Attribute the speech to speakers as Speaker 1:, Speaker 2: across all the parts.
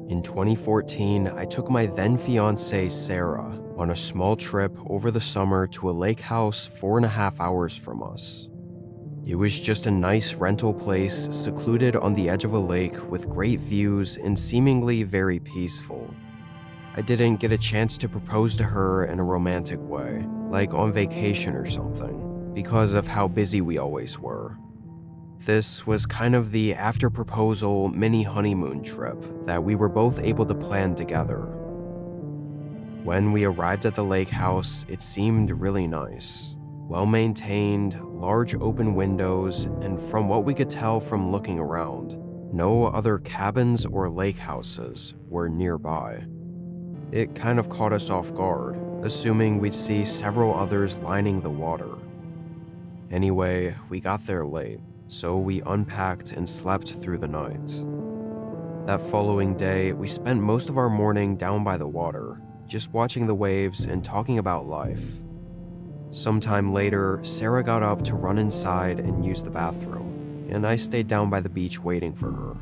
Speaker 1: In 2014, I took my then fiancée Sarah on a small trip over the summer to a lake house 4.5 hours from us. It was just a nice rental place secluded on the edge of a lake with great views and seemingly very peaceful. I didn't get a chance to propose to her in a romantic way, like on vacation or something, because of how busy we always were. This was kind of the after proposal mini honeymoon trip that we were both able to plan together. When we arrived at the lake house, it seemed really nice. Well maintained, large open windows, and from what we could tell from looking around, no other cabins or lake houses were nearby. It kind of caught us off guard, assuming we'd see several others lining the water. Anyway, we got there late, so we unpacked and slept through the night. That following day, we spent most of our morning down by the water, just watching the waves and talking about life. Sometime later, Sarah got up to run inside and use the bathroom, and I stayed down by the beach waiting for her.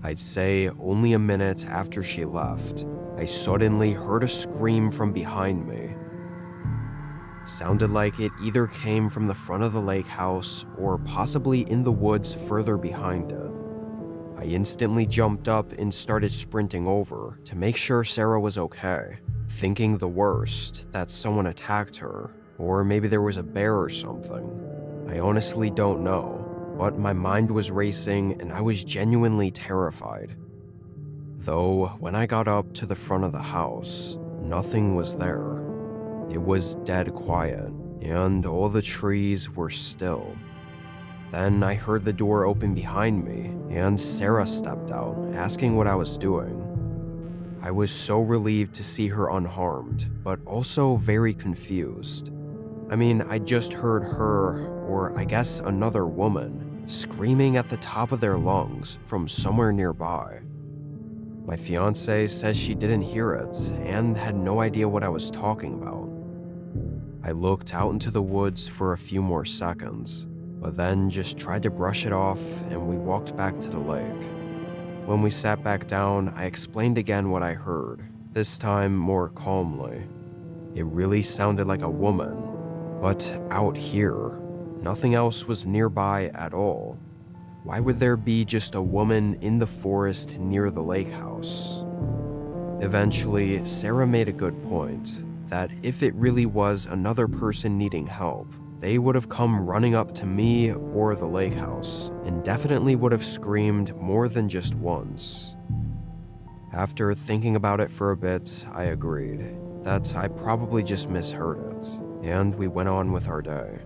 Speaker 1: I'd say only a minute after she left, I suddenly heard a scream from behind me. Sounded like it either came from the front of the lake house or possibly in the woods further behind it. I instantly jumped up and started sprinting over to make sure Sarah was okay, thinking the worst, that someone attacked her, or maybe there was a bear or something. I honestly don't know, but my mind was racing and I was genuinely terrified. Though, when I got up to the front of the house, nothing was there. It was dead quiet, and all the trees were still. Then I heard the door open behind me, and Sarah stepped out, asking what I was doing. I was so relieved to see her unharmed, but also very confused. I mean, I just heard her, or I guess another woman, screaming at the top of their lungs from somewhere nearby. My fiancée says she didn't hear it and had no idea what I was talking about. I looked out into the woods for a few more seconds, but then just tried to brush it off and we walked back to the lake. When we sat back down, I explained again what I heard, this time more calmly. It really sounded like a woman, but out here. Nothing else was nearby at all. Why would there be just a woman in the forest near the lake house? Eventually, Sarah made a good point, that if it really was another person needing help, they would have come running up to me or the lake house, and definitely would have screamed more than just once. After thinking about it for a bit, I agreed that I probably just misheard it, and we went on with our day.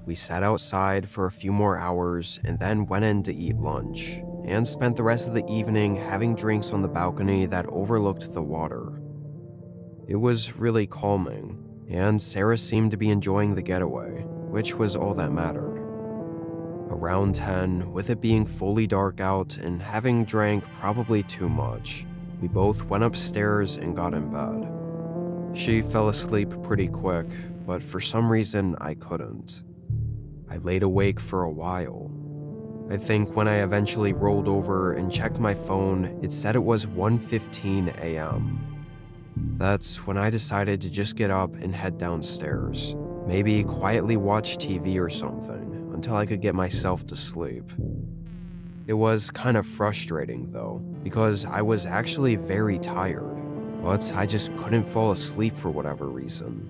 Speaker 1: We sat outside for a few more hours and then went in to eat lunch, and spent the rest of the evening having drinks on the balcony that overlooked the water. It was really calming, and Sarah seemed to be enjoying the getaway, which was all that mattered. Around 10, with it being fully dark out and having drank probably too much, we both went upstairs and got in bed. She fell asleep pretty quick, but for some reason I couldn't. I laid awake for a while. I think when I eventually rolled over and checked my phone, it said it was 1:15 a.m. That's when I decided to just get up and head downstairs, maybe quietly watch TV or something until I could get myself to sleep. It was kind of frustrating though, because I was actually very tired, but I just couldn't fall asleep for whatever reason.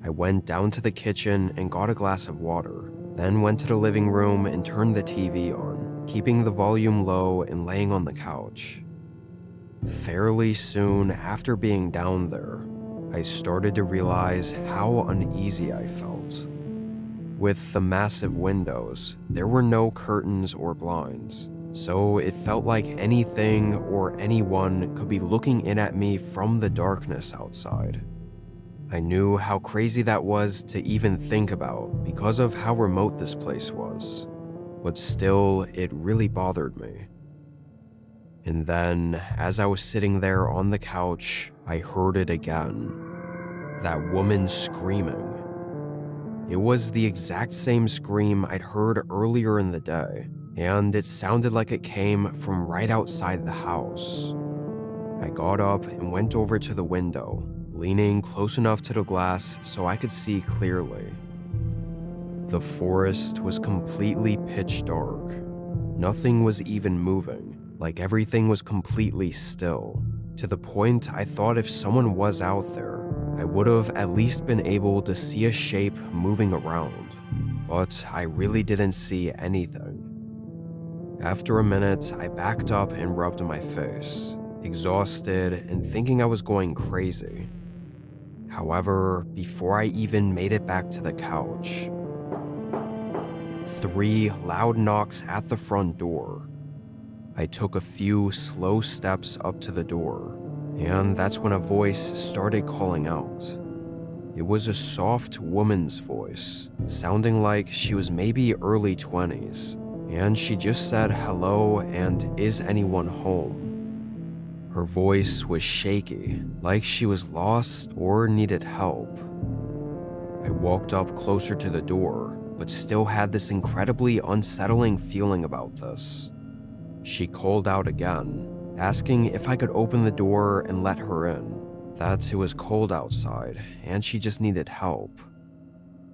Speaker 1: I went down to the kitchen and got a glass of water, then went to the living room and turned the TV on, keeping the volume low and laying on the couch. Fairly soon after being down there, I started to realize how uneasy I felt. With the massive windows, there were no curtains or blinds, so it felt like anything or anyone could be looking in at me from the darkness outside. I knew how crazy that was to even think about because of how remote this place was, but still, it really bothered me. And then, as I was sitting there on the couch, I heard it again. That woman screaming. It was the exact same scream I'd heard earlier in the day, and it sounded like it came from right outside the house. I got up and went over to the window, leaning close enough to the glass so I could see clearly. The forest was completely pitch dark. Nothing was even moving, like everything was completely still, to the point I thought if someone was out there, I would have at least been able to see a shape moving around, but I really didn't see anything. After a minute, I backed up and rubbed my face, exhausted and thinking I was going crazy. However, before I even made it back to the couch, 3 loud knocks at the front door. I took a few slow steps up to the door, and that's when a voice started calling out. It was a soft woman's voice, sounding like she was maybe early 20s, and she just said hello and is anyone home. Her voice was shaky, like she was lost or needed help. I walked up closer to the door, but still had this incredibly unsettling feeling about this. She called out again, asking if I could open the door and let her in, that it was cold outside and she just needed help.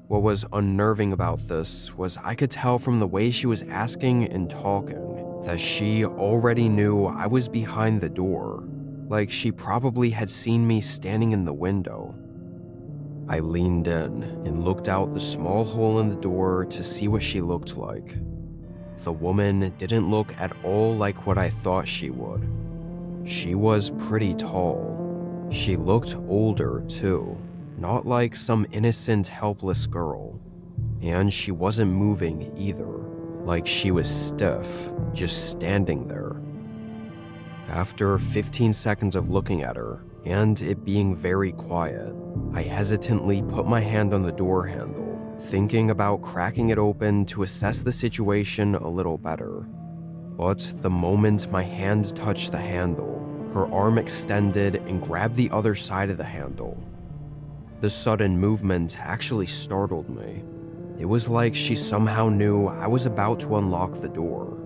Speaker 1: What was unnerving about this was I could tell from the way she was asking and talking that she already knew I was behind the door, like she probably had seen me standing in the window. I leaned in and looked out the small hole in the door to see what she looked like. The woman didn't look at all like what I thought she would. She was pretty tall. She looked older, too, not like some innocent, helpless girl. And she wasn't moving either, like she was stiff, just standing there. After 15 seconds of looking at her, and it being very quiet, I hesitantly put my hand on the door handle, thinking about cracking it open to assess the situation a little better. But the moment my hand touched the handle, her arm extended and grabbed the other side of the handle. The sudden movement actually startled me. It was like she somehow knew I was about to unlock the door.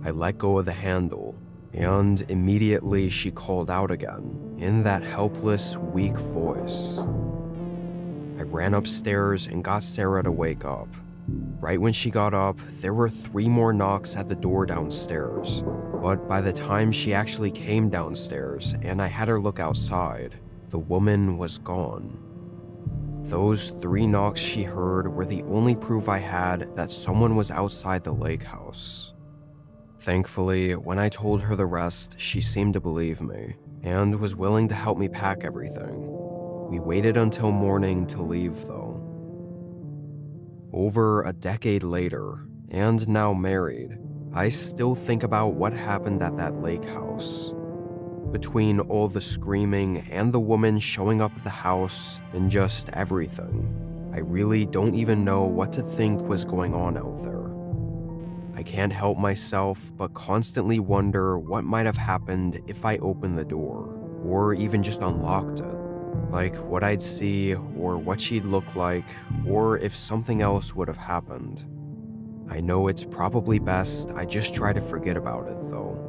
Speaker 1: I let go of the handle, and immediately she called out again, in that helpless, weak voice. I ran upstairs and got Sarah to wake up. Right when she got up, there were 3 more knocks at the door downstairs, but by the time she actually came downstairs and I had her look outside, the woman was gone. Those 3 knocks she heard were the only proof I had that someone was outside the Lakehouse. Thankfully, when I told her the rest, she seemed to believe me, and was willing to help me pack everything. We waited until morning to leave, though. Over a decade later, and now married, I still think about what happened at that lake house. Between all the screaming and the woman showing up at the house and just everything, I really don't even know what to think was going on out there. I can't help myself but constantly wonder what might have happened if I opened the door, or even just unlocked it. Like what I'd see, or what she'd look like, or if something else would have happened. I know it's probably best I just try to forget about it, though.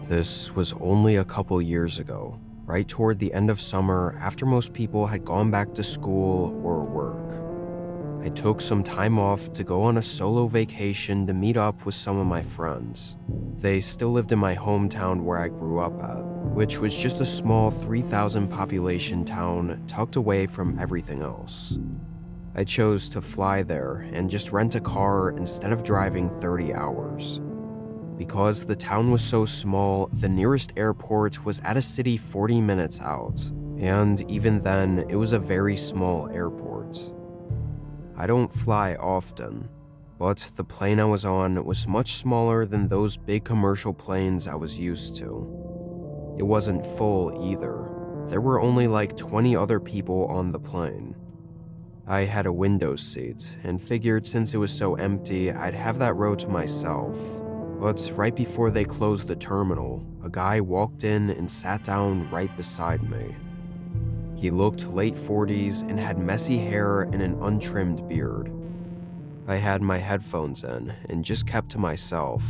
Speaker 1: This was only a couple years ago, right toward the end of summer after most people had gone back to school or work. I took some time off to go on a solo vacation to meet up with some of my friends. They still lived in my hometown where I grew up at, which was just a small 3,000 population town tucked away from everything else. I chose to fly there and just rent a car instead of driving 30 hours. Because the town was so small, the nearest airport was at a city 40 minutes out, and even then, it was a very small airport. I don't fly often, but the plane I was on was much smaller than those big commercial planes I was used to. It wasn't full either. There were only like 20 other people on the plane. I had a window seat, and figured since it was so empty, I'd have that row to myself. But right before they closed the terminal, a guy walked in and sat down right beside me. He looked late 40s and had messy hair and an untrimmed beard. I had my headphones in and just kept to myself,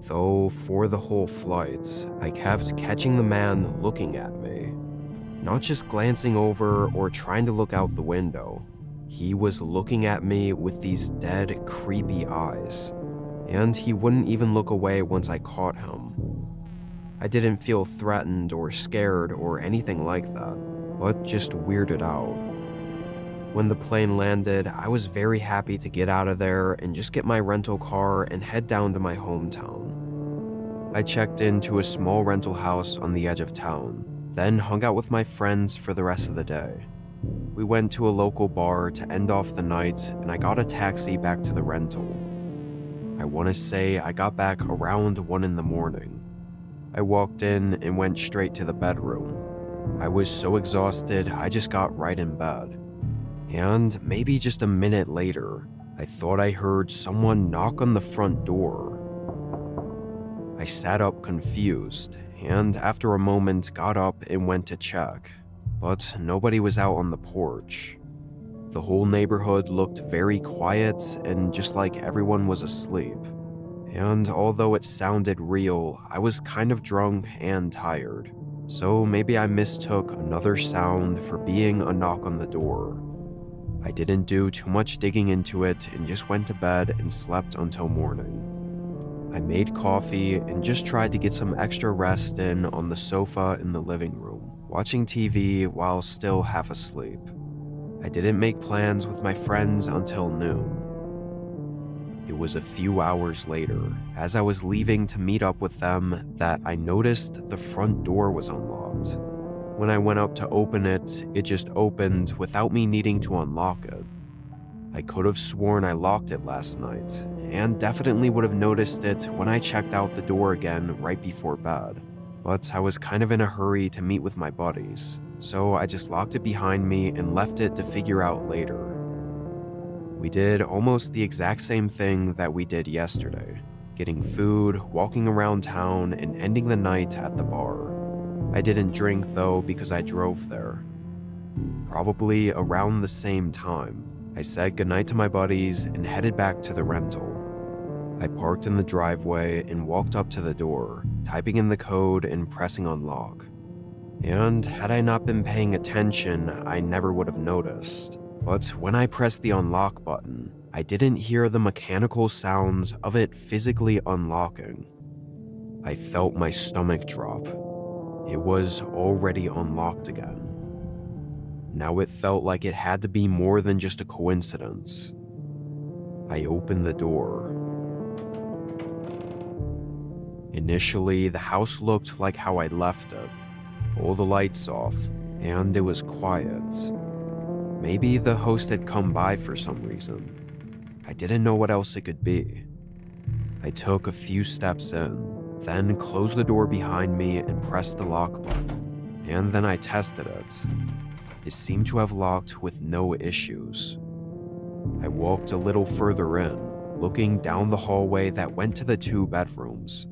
Speaker 1: though for the whole flight, I kept catching the man looking at me. Not just glancing over or trying to look out the window. He was looking at me with these dead, creepy eyes, and he wouldn't even look away once I caught him. I didn't feel threatened or scared or anything like that, but just weirded out. When the plane landed, I was very happy to get out of there and just get my rental car and head down to my hometown. I checked into a small rental house on the edge of town, then hung out with my friends for the rest of the day. We went to a local bar to end off the night, and I got a taxi back to the rental. I want to say I got back around 1 in the morning. I walked in and went straight to the bedroom. I was so exhausted, I just got right in bed. And maybe just a minute later, I thought I heard someone knock on the front door. I sat up confused, and after a moment got up and went to check, but nobody was out on the porch. The whole neighborhood looked very quiet and just like everyone was asleep. And although it sounded real, I was kind of drunk and tired, so maybe I mistook another sound for being a knock on the door. I didn't do too much digging into it and just went to bed and slept until morning. I made coffee and just tried to get some extra rest in on the sofa in the living room, watching TV while still half asleep. I didn't make plans with my friends until noon. It was a few hours later, as I was leaving to meet up with them, that I noticed the front door was unlocked. When I went up to open it, it just opened without me needing to unlock it. I could have sworn I locked it last night, and definitely would have noticed it when I checked out the door again right before bed. But I was kind of in a hurry to meet with my buddies, so I just locked it behind me and left it to figure out later. We did almost the exact same thing that we did yesterday, getting food, walking around town, and ending the night at the bar. I didn't drink though because I drove there. Probably around the same time, I said goodnight to my buddies and headed back to the rental. I parked in the driveway and walked up to the door, typing in the code and pressing unlock. And had I not been paying attention, I never would have noticed. But when I pressed the unlock button, I didn't hear the mechanical sounds of it physically unlocking. I felt my stomach drop. It was already unlocked again. Now it felt like it had to be more than just a coincidence. I opened the door. Initially, the house looked like how I'd left it. All the lights off, and it was quiet. Maybe the host had come by for some reason. I didn't know what else it could be. I took a few steps in, then closed the door behind me and pressed the lock button, and then I tested it. It seemed to have locked with no issues. I walked a little further in, looking down the hallway that went to the 2 bedrooms.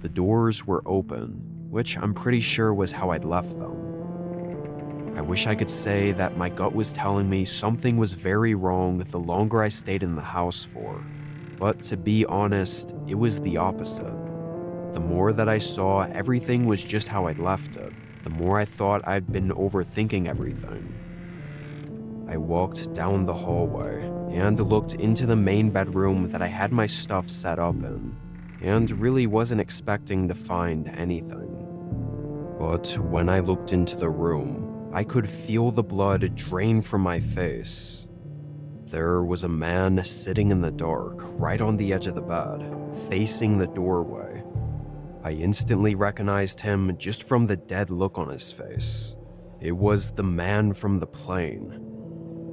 Speaker 1: The doors were open, which I'm pretty sure was how I'd left them. I wish I could say that my gut was telling me something was very wrong the longer I stayed in the house for, but to be honest, it was the opposite. The more that I saw everything was just how I'd left it, the more I thought I'd been overthinking everything. I walked down the hallway and looked into the main bedroom that I had my stuff set up in, and really wasn't expecting to find anything. But when I looked into the room, I could feel the blood drain from my face. There was a man sitting in the dark, right on the edge of the bed, facing the doorway. I instantly recognized him just from the dead look on his face. It was the man from the plane.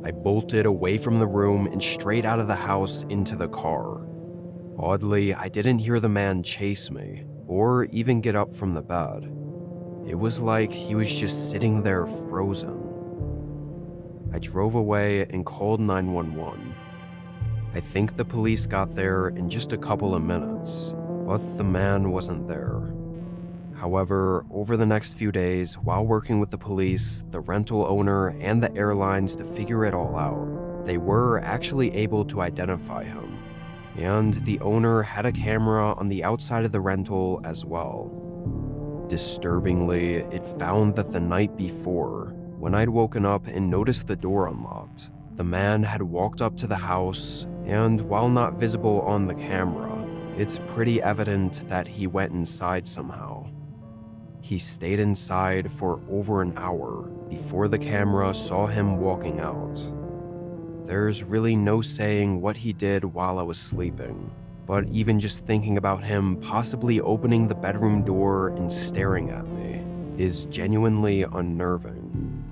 Speaker 1: I bolted away from the room and straight out of the house into the car. Oddly, I didn't hear the man chase me, or even get up from the bed. It was like he was just sitting there frozen. I drove away and called 911. I think the police got there in just a couple of minutes. but the man wasn't there. However, over the next few days, while working with the police, the rental owner, and the airlines to figure it all out, they were actually able to identify him. And the owner had a camera on the outside of the rental as well. Disturbingly, it found that the night before, when I'd woken up and noticed the door unlocked, the man had walked up to the house, and while not visible on the camera, it's pretty evident that he went inside somehow. He stayed inside for over an hour before the camera saw him walking out. There's really no saying what he did while I was sleeping, but even just thinking about him possibly opening the bedroom door and staring at me is genuinely unnerving.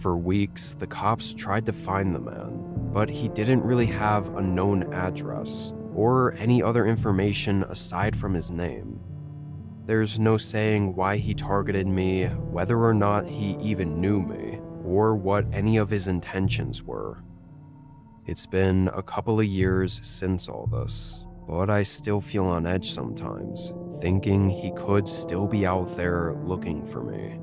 Speaker 1: For weeks, the cops tried to find the man, but he didn't really have a known address or any other information aside from his name. There's no saying why he targeted me, whether or not he even knew me, or what any of his intentions were. It's been a couple of years since all this, but I still feel on edge sometimes, thinking he could still be out there looking for me.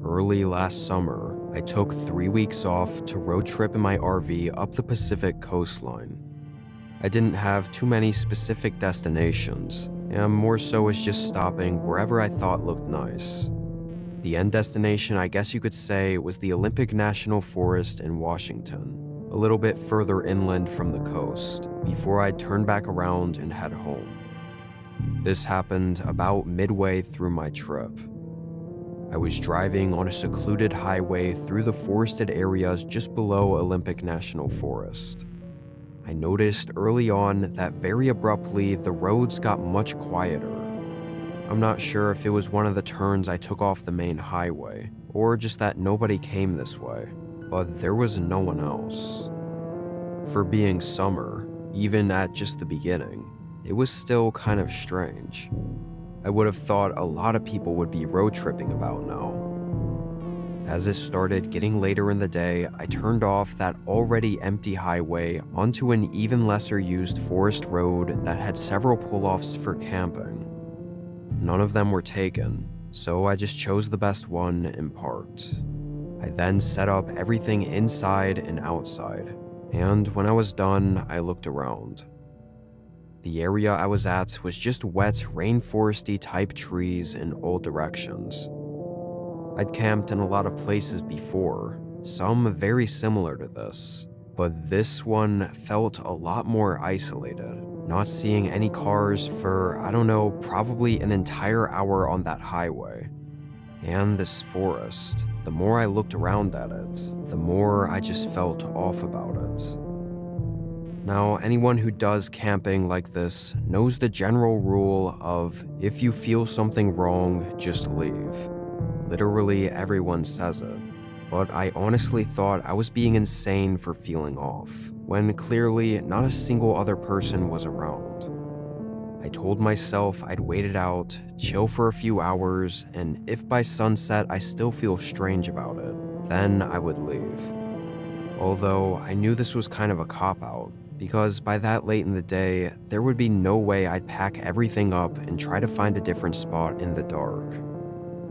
Speaker 1: Early last summer, I took 3 weeks off to road trip in my RV up the Pacific coastline. I didn't have too many specific destinations, and more so was just stopping wherever I thought looked nice. The end destination, I guess you could say, was the Olympic National Forest in Washington, a little bit further inland from the coast, before I'd turn back around and head home. This happened about midway through my trip. I was driving on a secluded highway through the forested areas just below Olympic National Forest. I noticed early on that very abruptly the roads got much quieter. I'm not sure if it was one of the turns I took off the main highway, or just that nobody came this way, but there was no one else. For being summer, even at just the beginning, it was still kind of strange. I would have thought a lot of people would be road tripping about now. As it started getting later in the day, I turned off that already empty highway onto an even lesser used forest road that had several pull-offs for camping. None of them were taken, so I just chose the best one and parked. I then set up everything inside and outside, and when I was done, I looked around. The area I was at was just wet, rainforesty type trees in all directions. I'd camped in a lot of places before, some very similar to this, but this one felt a lot more isolated, not seeing any cars for, I don't know, probably an entire hour on that highway. And this forest, the more I looked around at it, the more I just felt off about it. Now, anyone who does camping like this knows the general rule of if you feel something wrong, just leave. Literally everyone says it, but I honestly thought I was being insane for feeling off, when clearly not a single other person was around. I told myself I'd wait it out, chill for a few hours, and if by sunset I still feel strange about it, then I would leave. Although I knew this was kind of a cop-out, because by that late in the day, there would be no way I'd pack everything up and try to find a different spot in the dark.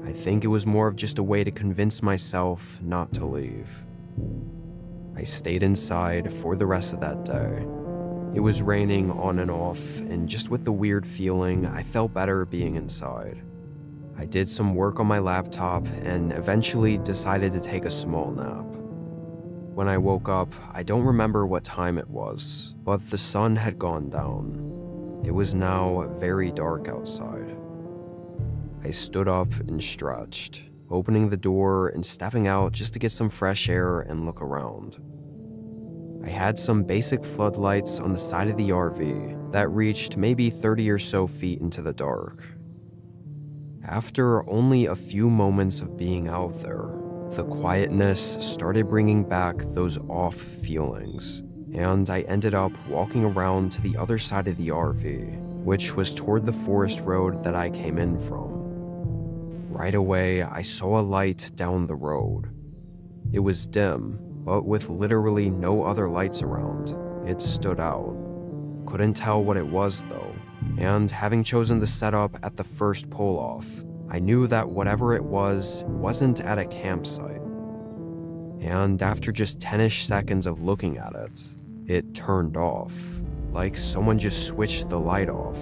Speaker 1: I think it was more of just a way to convince myself not to leave. I stayed inside for the rest of that day. It was raining on and off, and just with the weird feeling, I felt better being inside. I did some work on my laptop and eventually decided to take a small nap. When I woke up, I don't remember what time it was, but the sun had gone down. It was now very dark outside. I stood up and stretched, opening the door and stepping out just to get some fresh air and look around. I had some basic floodlights on the side of the RV that reached maybe 30 or so feet into the dark. After only a few moments of being out there, the quietness started bringing back those off feelings, and I ended up walking around to the other side of the RV, which was toward the forest road that I came in from. Right away, I saw a light down the road. It was dim, but with literally no other lights around. It stood out. Couldn't tell what it was though, and having chosen the setup at the first pull-off, I knew that whatever it was wasn't at a campsite. And after just 10-ish seconds of looking at it, it turned off, like someone just switched the light off.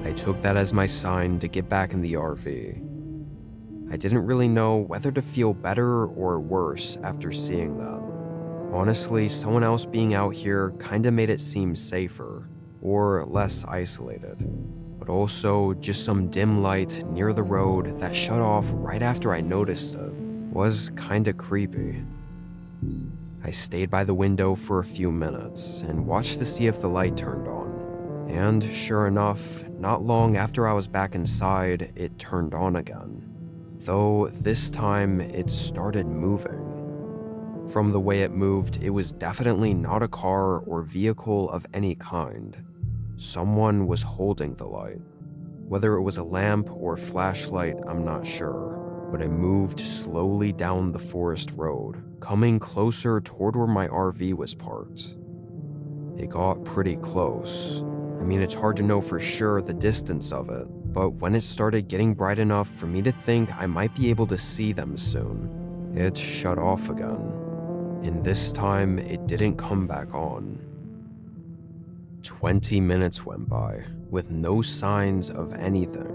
Speaker 1: I took that as my sign to get back in the RV. I didn't really know whether to feel better or worse after seeing that. Honestly, someone else being out here kinda made it seem safer, or less isolated. But also, just some dim light near the road that shut off right after I noticed it was kinda creepy. I stayed by the window for a few minutes and watched to see if the light turned on. And sure enough, not long after I was back inside, it turned on again. Though this time it started moving. From the way it moved, it was definitely not a car or vehicle of any kind. Someone was holding the light. Whether it was a lamp or flashlight, I'm not sure, but it moved slowly down the forest road, coming closer toward where my RV was parked. It got pretty close. I mean, it's hard to know for sure the distance of it, but when it started getting bright enough for me to think I might be able to see them soon, it shut off again. And this time, it didn't come back on. 20 minutes went by, with no signs of anything.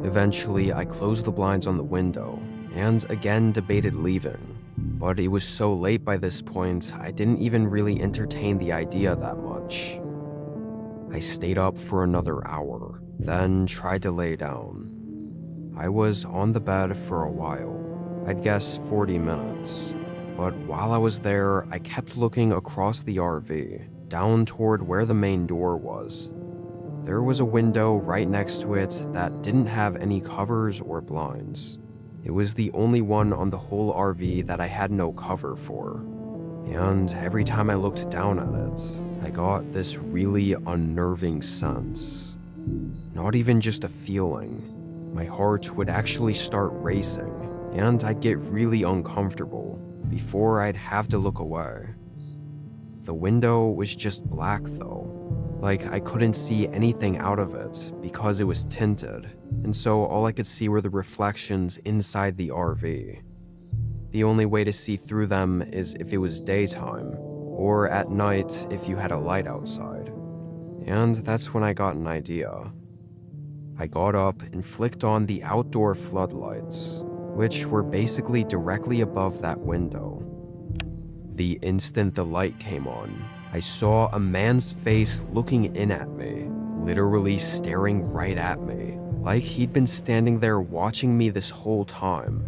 Speaker 1: Eventually, I closed the blinds on the window, and again debated leaving. But it was so late by this point, I didn't even really entertain the idea that much. I stayed up for another hour, then tried to lay down. I was on the bed for a while, I'd guess 40 minutes. But while I was there, I kept looking across the RV, down toward where the main door was. There was a window right next to it that didn't have any covers or blinds. It was the only one on the whole RV that I had no cover for. And every time I looked down at it, I got this really unnerving sense. Not even just a feeling. My heart would actually start racing, and I'd get really uncomfortable before I'd have to look away. The window was just black though, like I couldn't see anything out of it because it was tinted, and so all I could see were the reflections inside the RV. The only way to see through them is if it was daytime, or at night if you had a light outside. And that's when I got an idea. I got up and flicked on the outdoor floodlights, which were basically directly above that window. The instant the light came on, I saw a man's face looking in at me, literally staring right at me, like he'd been standing there watching me this whole time.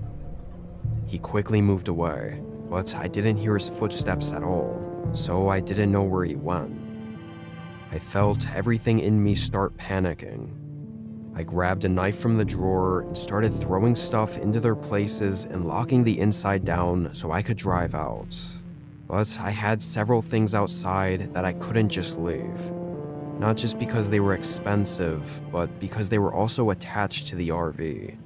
Speaker 1: He quickly moved away, but I didn't hear his footsteps at all, so I didn't know where he went. I felt everything in me start panicking. I grabbed a knife from the drawer and started throwing stuff into their places and locking the inside down so I could drive out. But I had several things outside that I couldn't just leave. Not just because they were expensive, but because they were also attached to the RV.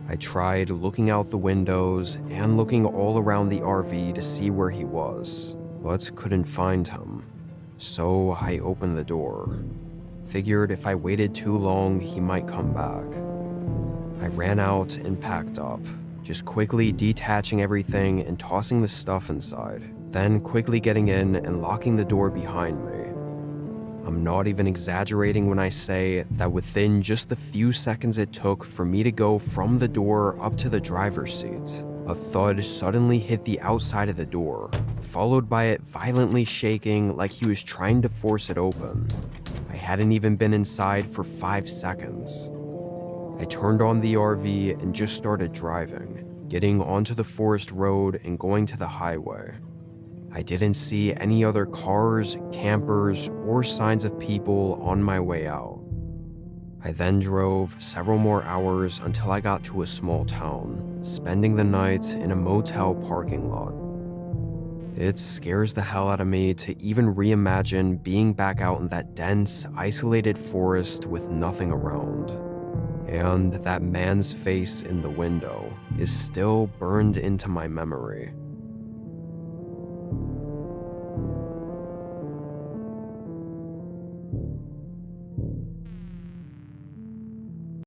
Speaker 1: I tried looking out the windows and looking all around the RV to see where he was, but couldn't find him. So I opened the door. Figured if I waited too long, he might come back. I ran out and packed up, just quickly detaching everything and tossing the stuff inside, then quickly getting in and locking the door behind me. I'm not even exaggerating when I say that within just the few seconds it took for me to go from the door up to the driver's seat, a thud suddenly hit the outside of the door, followed by it violently shaking like he was trying to force it open. I hadn't even been inside for 5 seconds. I turned on the RV and just started driving, getting onto the forest road and going to the highway. I didn't see any other cars, campers, or signs of people on my way out. I then drove several more hours until I got to a small town, spending the night in a motel parking lot. It scares the hell out of me to even reimagine being back out in that dense, isolated forest with nothing around. And that man's face in the window is still burned into my memory.